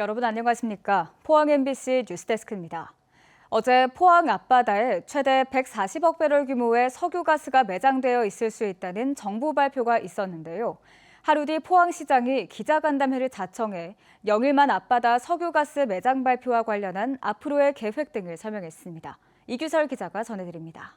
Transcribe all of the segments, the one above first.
여러분 안녕하십니까? 포항 MBC 뉴스데스크입니다. 어제 포항 앞바다에 최대 140억 배럴 규모의 석유가스가 매장되어 있을 수 있다는 정부 발표가 있었는데요. 하루 뒤 포항시장이 기자간담회를 자청해 영일만 앞바다 석유가스 매장 발표와 관련한 앞으로의 계획 등을 설명했습니다. 이규설 기자가 전해드립니다.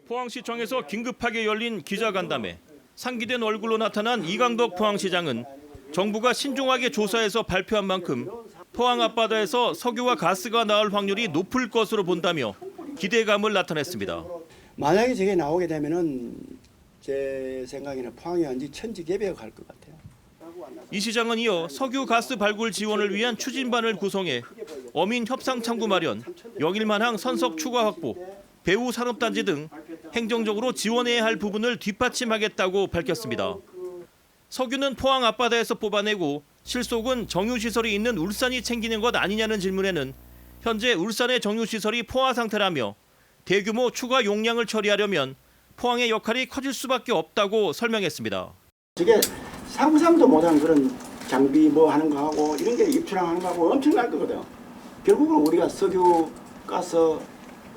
포항시청에서 긴급하게 열린 기자간담회. 상기된 얼굴로 나타난 이강덕 포항시장은 정부가 신중하게 조사해서 발표한 만큼 포항 앞바다에서 석유와 가스가 나올 확률이 높을 것으로 본다며 기대감을 나타냈습니다. 만약에 저게 나오게 되면은 제 생각에는 포항이 완전히 천지개벽할 것 같아요. 이 시장은 이어 석유 가스 발굴 지원을 위한 추진반을 구성해 어민 협상 창구 마련, 영일만항 선석 추가 확보, 배후 산업단지 등 행정적으로 지원해야 할 부분을 뒷받침하겠다고 밝혔습니다. 석유는 포항 앞바다에서 뽑아내고 실속은 정유시설이 있는 울산이 챙기는 것 아니냐는 질문에는 현재 울산의 정유시설이 포화 상태라며 대규모 추가 용량을 처리하려면 포항의 역할이 커질 수밖에 없다고 설명했습니다. 저게 상상도 못한 그런 장비 뭐 하는 거 하고 이런 게 입출항하는 거 하고 엄청날 거거든요. 결국은 우리가 석유, 가스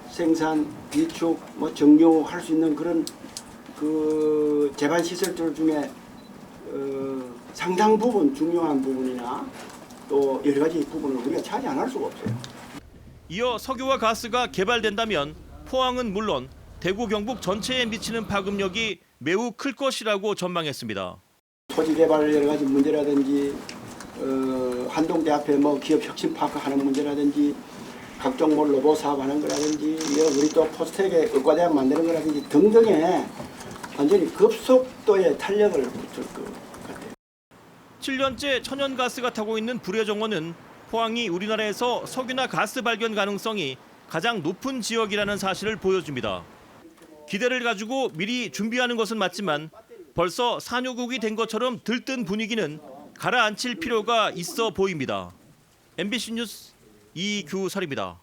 생산, 비축, 뭐 정유할 수 있는 그런 그 제반 시설들 중에 상당 부분 중요한 부분이나 또 여러 가지 부분을 우리가 차지 안 할 수가 없어요. 이어 석유와 가스가 개발된다면 포항은 물론 대구 경북 전체에 미치는 파급력이 매우 클 것이라고 전망했습니다. 토지 개발 여러 가지 문제라든지 한동대 앞에 뭐 기업 혁신 파크 하는 문제라든지 각종 뭐 로봇 사업하는 거라든지 우리 또 포스텍에 의과대학 만드는 거라든지 등등의 완전히 급속도의 탄력을 붙일 것 같아요. 7년째 천연가스가 타고 있는 불의 정원은 포항이 우리나라에서 석유나 가스 발견 가능성이 가장 높은 지역이라는 사실을 보여줍니다. 기대를 가지고 미리 준비하는 것은 맞지만 벌써 산유국이 된 것처럼 들뜬 분위기는 가라앉힐 필요가 있어 보입니다. MBC 뉴스 이규설입니다.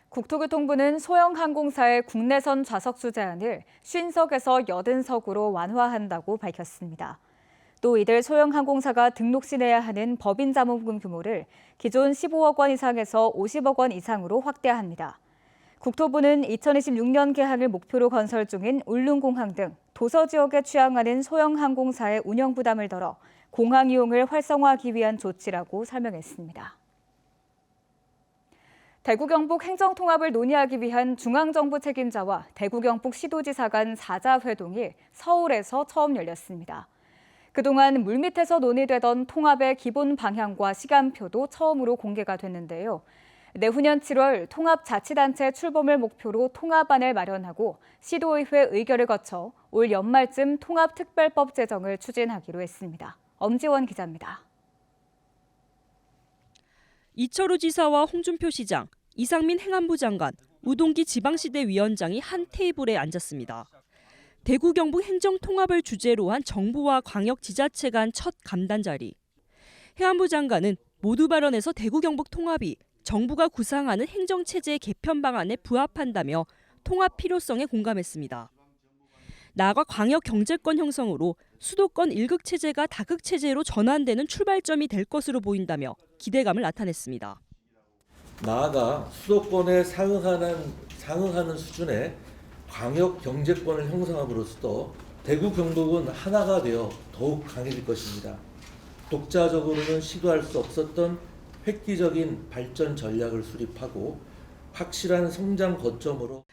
국토교통부는 소형항공사의 국내선 좌석수 제한을 50석에서 80석으로 완화한다고 밝혔습니다. 또 이들 소형항공사가 등록시 내야 하는 법인 자본금 규모를 기존 15억 원 이상에서 50억 원 이상으로 확대합니다. 국토부는 2026년 개항을 목표로 건설 중인 울릉공항 등 도서 지역에 취항하는 소형항공사의 운영 부담을 덜어 공항 이용을 활성화하기 위한 조치라고 설명했습니다. 대구 경북 행정통합을 논의하기 위한 중앙정부 책임자와 대구 경북 시도지사 간 4자 회동이 서울에서 처음 열렸습니다. 그동안 물밑에서 논의되던 통합의 기본 방향과 시간표도 처음으로 공개가 됐는데요. 내후년 7월 통합자치단체 출범을 목표로 통합안을 마련하고 시도의회 의결을 거쳐 올 연말쯤 통합특별법 제정을 추진하기로 했습니다. 엄지원 기자입니다. 이철우 지사와 홍준표 시장, 이상민 행안부 장관, 우동기 지방시대위원장이 한 테이블에 앉았습니다. 대구 경북 행정통합을 주제로 한 정부와 광역지자체 간 첫 감단 자리. 행안부 장관은 모두 발언에서 대구 경북 통합이 정부가 구상하는 행정체제 개편 방안에 부합한다며 통합 필요성에 공감했습니다. 나아가 광역 경제권 형성으로 수도권 1극 체제가 다극 체제로 전환되는 출발점이 될 것으로 보인다며 기대감을 나타냈습니다. 나아가 수도권에 상응하는 수준의 광역 경제권을 형성함으로써 대구 경북은 하나가 되어 더욱 강해질 것입니다. 독자적으로는 시도할 수 없었던 획기적인 발전 전략을 수립하고 확실한 성장 거점으로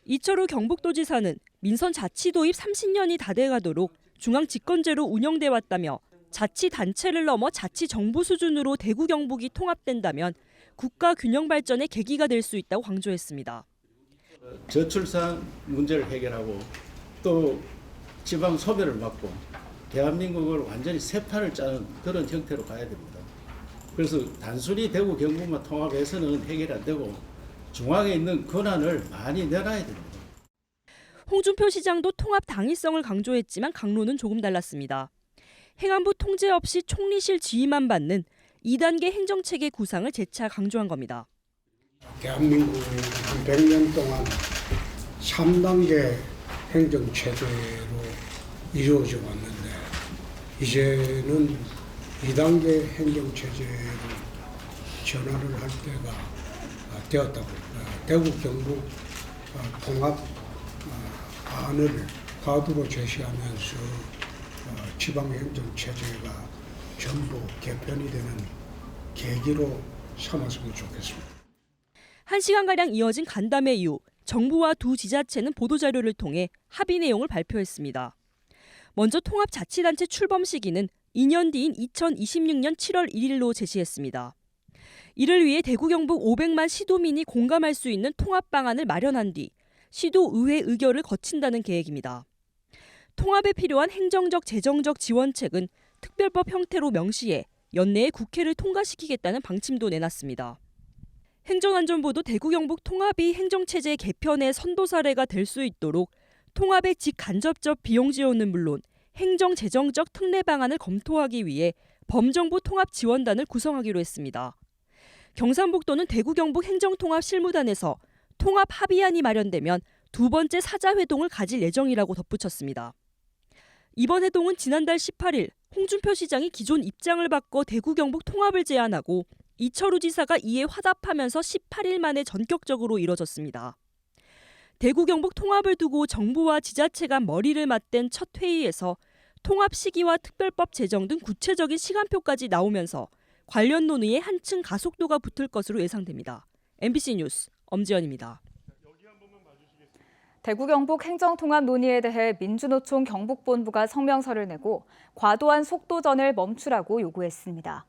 이철우 경북도지사는 민선 자치 도입 30년이 다 돼가도록 중앙 집권제로 운영돼 왔다며 자치단체를 넘어 자치정부 수준으로 대구 경북이 통합된다면 국가 균형 발전의 계기가 될 수 있다고 강조했습니다. 저출산 문제를 해결하고 또 지방 소멸을 막고 대한민국을 완전히 새 판을 짜는 그런 형태로 가야 됩니다. 그래서 단순히 대구 경북만 통합해서는 해결이 안 되고 중앙에 있는 권한을 많이 내놔야 됩니다. 홍준표 시장도 통합 당위성을 강조했지만 강론은 조금 달랐습니다. 행안부 통제 없이 총리실 지휘만 받는 2단계 행정체계 구상을 재차 강조한 겁니다. 대한민국은 한 100년 동안 3단계 행정체제로 이루어져 왔는데 이제는 2단계 행정체제로 전환을 할 때가 되었다고 대구 경북 통합 안을 가두로 제시하면서 지방행정체제가 전부 개편이 되는 계기로 삼았으면 좋겠습니다. 1시간가량 이어진 간담회 이후 정부와 두 지자체는 보도자료를 통해 합의 내용을 발표했습니다. 먼저 통합자치단체 출범 시기는 2년 뒤인 2026년 7월 1일로 제시했습니다. 이를 위해 대구 경북 500만 시도민이 공감할 수 있는 통합 방안을 마련한 뒤 시도의회 의결을 거친다는 계획입니다. 통합에 필요한 행정적, 재정적 지원책은 특별법 형태로 명시해 연내에 국회를 통과시키겠다는 방침도 내놨습니다. 행정안전부도 대구 경북 통합이 행정체제 개편의 선도 사례가 될 수 있도록 통합의 직간접적 비용 지원은 물론 행정 재정적 특례 방안을 검토하기 위해 범정부 통합 지원단을 구성하기로 했습니다. 경상북도는 대구 경북 행정통합 실무단에서 통합 합의안이 마련되면 두 번째 사자회동을 가질 예정이라고 덧붙였습니다. 이번 회동은 지난달 18일 홍준표 시장이 기존 입장을 바꿔 대구 경북 통합을 제안하고 이철우 지사가 이에 화답하면서 18일 만에 전격적으로 이뤄졌습니다. 대구 경북 통합을 두고 정부와 지자체가 머리를 맞댄 첫 회의에서 통합 시기와 특별법 제정 등 구체적인 시간표까지 나오면서 관련 논의에 한층 가속도가 붙을 것으로 예상됩니다. MBC 뉴스 엄지연입니다. 대구 경북 행정통합 논의에 대해 민주노총 경북본부가 성명서를 내고 과도한 속도전을 멈추라고 요구했습니다.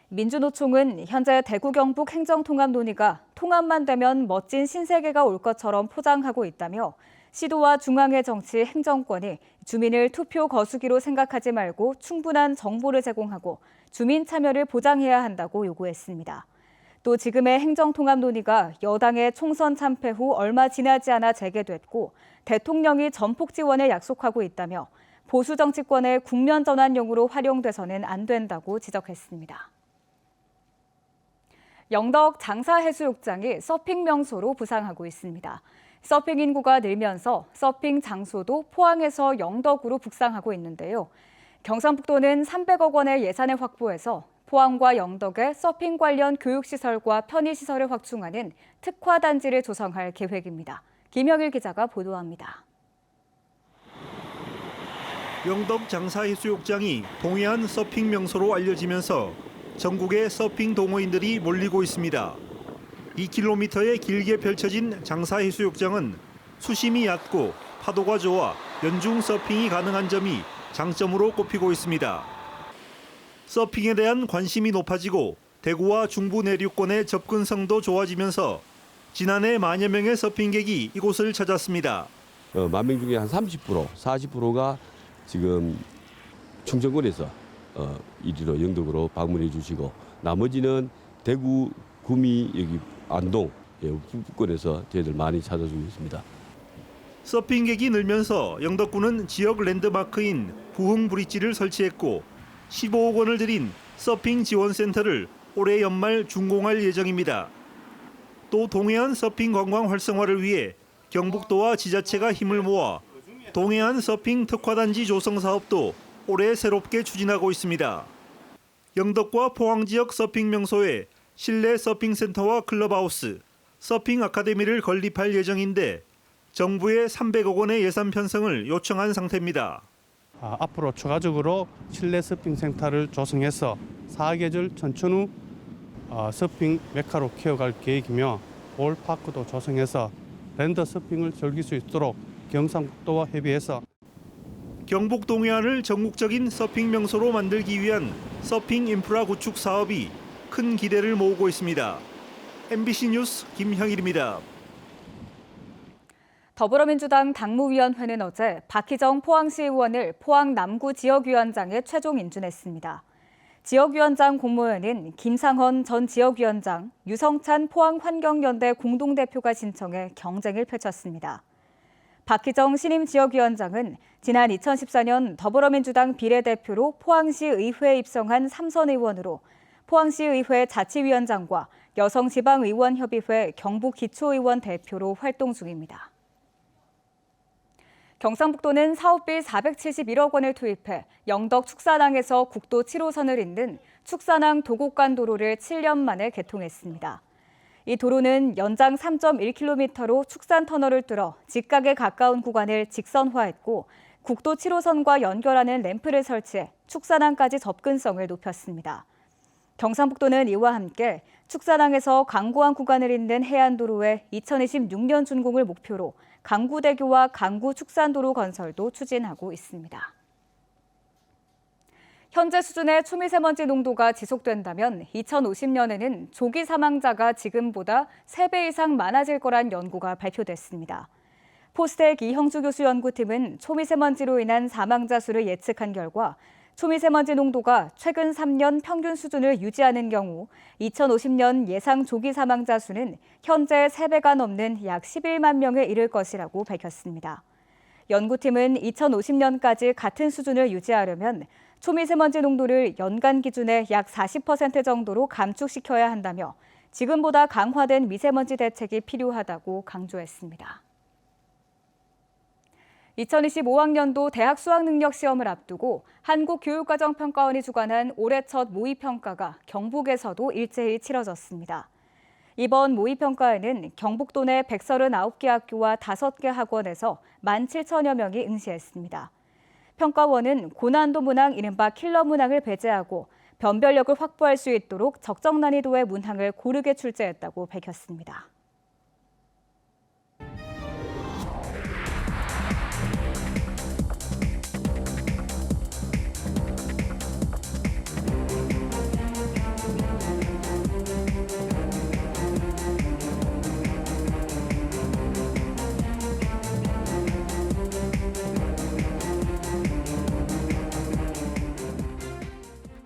민주노총은 현재 대구 경북 행정통합 논의가 통합만 되면 멋진 신세계가 올 것처럼 포장하고 있다며 시도와 중앙의 정치, 행정권이 주민을 투표 거수기로 생각하지 말고 충분한 정보를 제공하고 주민 참여를 보장해야 한다고 요구했습니다. 또 지금의 행정통합 논의가 여당의 총선 참패 후 얼마 지나지 않아 재개됐고 대통령이 전폭 지원을 약속하고 있다며 보수 정치권의 국면 전환용으로 활용돼서는 안 된다고 지적했습니다. 영덕 장사해수욕장이 서핑 명소로 부상하고 있습니다. 서핑 인구가 늘면서 서핑 장소도 포항에서 영덕으로 북상하고 있는데요. 경상북도는 300억 원의 예산을 확보해서 포항과 영덕에 서핑 관련 교육시설과 편의시설을 확충하는 특화단지를 조성할 계획입니다. 김영일 기자가 보도합니다. 영덕 장사해수욕장이 동해안 서핑 명소로 알려지면서 전국의 서핑 동호인들이 몰리고 있습니다. 2km에 길게 펼쳐진 장사해수욕장은 수심이 얕고 파도가 좋아 연중 서핑이 가능한 점이 장점으로 꼽히고 있습니다. 서핑에 대한 관심이 높아지고 대구와 중부 내륙권의 접근성도 좋아지면서 지난해 만여 명의 서핑객이 이곳을 찾았습니다. 만 명 중에 한 30%, 40%가 지금 충청권에서 이리로 영덕으로 방문해 주시고 나머지는 대구, 구미, 여기 안동, 북부권에서 저희들 많이 찾아주고 있습니다. 서핑객이 늘면서 영덕구는 지역 랜드마크인 부흥 브릿지를 설치했고 15억 원을 들인 서핑 지원센터를 올해 연말 준공할 예정입니다. 또 동해안 서핑 관광 활성화를 위해 경북도와 지자체가 힘을 모아 동해안 서핑 특화단지 조성 사업도 올해 새롭게 추진하고 있습니다. 영덕과 포항 지역 서핑 명소에 실내 서핑센터와 클럽하우스, 서핑 아카데미를 건립할 예정인데 정부의 300억 원의 예산 편성을 요청한 상태입니다. 앞으로 추가적으로 실내 서핑 센터를 조성해서 사계절 전천후 서핑 메카로 키워갈 계획이며 볼파크도 조성해서 랜더 서핑을 즐길 수 있도록 경상북도와 협의해서 경북 동해안을 전국적인 서핑 명소로 만들기 위한 서핑 인프라 구축 사업이 큰 기대를 모으고 있습니다. MBC 뉴스 김형일입니다. 더불어민주당 당무위원회는 어제 박희정 포항시 의원을 포항 남구 지역위원장에 최종 인준했습니다. 지역위원장 공모에는 김상헌 전 지역위원장, 유성찬 포항환경연대 공동대표가 신청해 경쟁을 펼쳤습니다. 박희정 신임 지역위원장은 지난 2014년 더불어민주당 비례대표로 포항시 의회에 입성한 3선 의원으로 포항시 의회 자치위원장과 여성지방의원협의회 경북기초의원 대표로 활동 중입니다. 경상북도는 사업비 471억 원을 투입해 영덕 축산항에서 국도 7호선을 잇는 축산항 도곡간 도로를 7년 만에 개통했습니다. 이 도로는 연장 3.1km로 축산 터널을 뚫어 직각에 가까운 구간을 직선화했고 국도 7호선과 연결하는 램프를 설치해 축산항까지 접근성을 높였습니다. 경상북도는 이와 함께 축산항에서 강구항 구간을 잇는 해안도로의 2026년 준공을 목표로 강구대교와 강구축산도로 건설도 추진하고 있습니다. 현재 수준의 초미세먼지 농도가 지속된다면 2050년에는 조기 사망자가 지금보다 3배 이상 많아질 거란 연구가 발표됐습니다. 포스텍 이형주 교수 연구팀은 초미세먼지로 인한 사망자 수를 예측한 결과 초미세먼지 농도가 최근 3년 평균 수준을 유지하는 경우 2050년 예상 조기 사망자 수는 현재 3배가 넘는 약 11만 명에 이를 것이라고 밝혔습니다. 연구팀은 2050년까지 같은 수준을 유지하려면 초미세먼지 농도를 연간 기준의 약 40% 정도로 감축시켜야 한다며 지금보다 강화된 미세먼지 대책이 필요하다고 강조했습니다. 2025학년도 대학 수학능력 시험을 앞두고 한국교육과정평가원이 주관한 올해 첫 모의평가가 경북에서도 일제히 치러졌습니다. 이번 모의평가에는 경북도 내 139개 학교와 5개 학원에서 17,000여 명이 응시했습니다. 평가원은 고난도 문항 이른바 킬러 문항을 배제하고 변별력을 확보할 수 있도록 적정 난이도의 문항을 고르게 출제했다고 밝혔습니다.